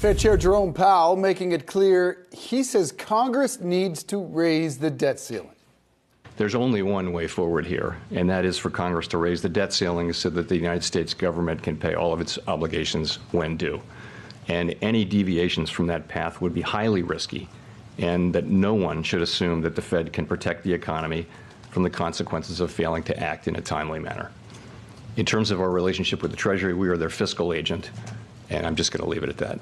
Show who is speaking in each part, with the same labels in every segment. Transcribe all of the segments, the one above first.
Speaker 1: Fed Chair Jerome Powell making it clear he says Congress needs to raise the debt ceiling.
Speaker 2: There's only one way forward here, and that is for Congress to raise the debt ceiling so that the United States government can pay all of its obligations when due. And any deviations from that path would be highly risky, and that no one should assume that the Fed can protect the economy from the consequences of failing to act in a timely manner. In terms of our relationship with the Treasury, we are their fiscal agent, and I'm just going to leave it at that.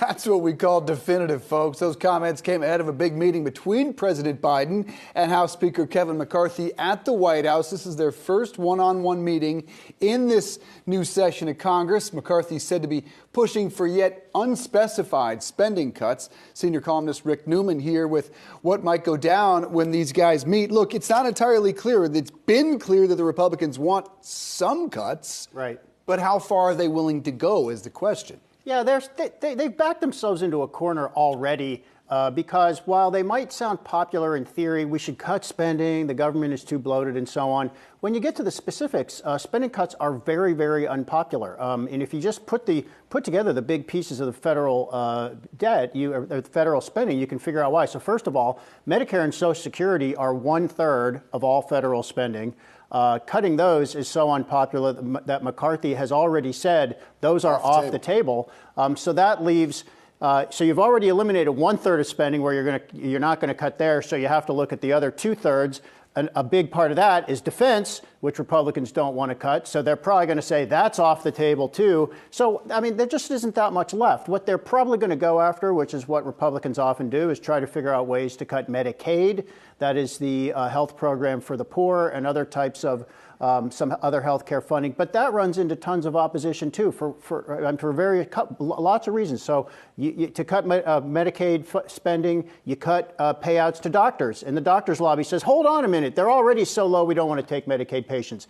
Speaker 1: That's what we call definitive, folks. Those comments came ahead of a big meeting between President Biden and House Speaker Kevin McCarthy at the White House. This is their first one-on-one meeting in this new session of Congress. McCarthy said to be pushing for yet unspecified spending cuts. Senior columnist Rick Newman here with what might go down when these guys meet. Look, it's not entirely clear. It's been clear that the Republicans want some cuts.
Speaker 3: Right.
Speaker 1: But how far are they willing to go is the question.
Speaker 3: Yeah, they've backed themselves into a corner already because while they might sound popular in theory, we should cut spending, the government is too bloated and so on, when you get to the specifics, spending cuts are very, very unpopular. And if you just put together the big pieces of the federal debt, or federal spending, you can figure out why. So first of all, Medicare and Social Security are 1/3 of all federal spending. Cutting those is so unpopular that McCarthy has already said those are off the table. So that leaves, so you've already eliminated 1/3 of spending where you're not going to cut there. So you have to look at the other 2/3. And a big part of that is defense, which Republicans don't want to cut. So they're probably going to say that's off the table, too. So, I mean, there just isn't that much left. What they're probably going to go after, which is what Republicans often do, is try to figure out ways to cut Medicaid. That is the health program for the poor and other types of some other health care funding. But that runs into tons of opposition, too, for lots of reasons. So to cut Medicaid spending, you cut payouts to doctors. And the doctors' lobby says, hold on a minute. They're already so low, we don't want to take Medicaid patients.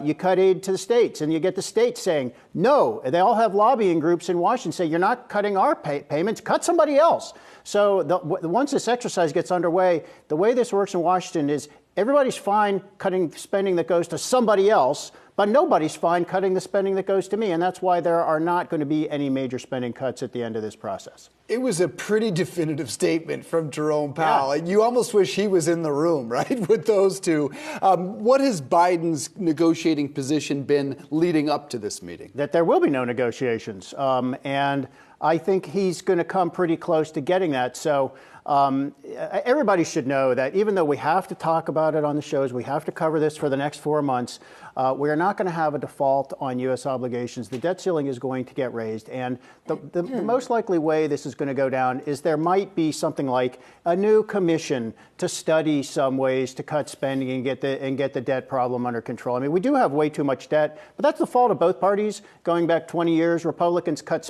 Speaker 3: You cut aid to the states, and you get the states saying, no. They all have lobbying groups in Washington say, you're not cutting our payments, cut somebody else. So once this exercise gets underway, the way this works in Washington is everybody's fine cutting spending that goes to somebody else, but nobody's fine cutting the spending that goes to me. And that's why there are not going to be any major spending cuts at the end of this process.
Speaker 1: It was a pretty definitive statement from Jerome Powell. Yeah. You almost wish he was in the room, right, with those two. What has Biden's negotiating position been leading up to this meeting?
Speaker 3: That there will be no negotiations. And I think he's going to come pretty close to getting that. So everybody should know that even though we have to talk about it on the shows, we have to cover this for the next 4 months, we are not going to have a default on U.S. obligations. The debt ceiling is going to get raised. And the most likely way this is going to go down is there might be something like a new commission to study some ways to cut spending and get the debt problem under control. I mean, we do have way too much debt, but that's the fault of both parties. Going back 20 years, Republicans cut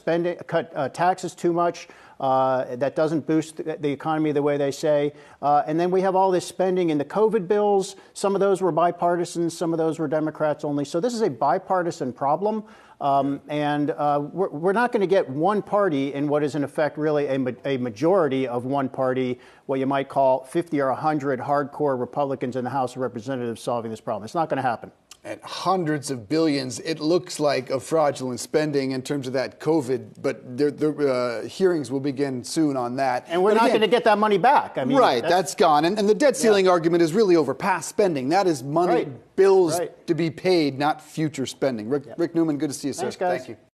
Speaker 3: taxes too much. That doesn't boost the economy the way they say. And then we have all this spending in the COVID bills. Some of those were bipartisan, some of those were Democrats only. So this is a bipartisan problem. And we're not going to get one party in what is in effect really a majority of one party, what you might call 50 or 100 hardcore Republicans in the House of Representatives solving this problem. It's not going to happen.
Speaker 1: At hundreds of billions, it looks like, of fraudulent spending in terms of that COVID, but the hearings will begin soon on that.
Speaker 3: And we're not going to get that money back. I mean,
Speaker 1: right, that's gone. And the debt ceiling argument is really over past spending. That is money, bills to be paid, not future spending. Rick Newman, good to see you, sir.
Speaker 3: Thanks, guys.
Speaker 1: Thank you.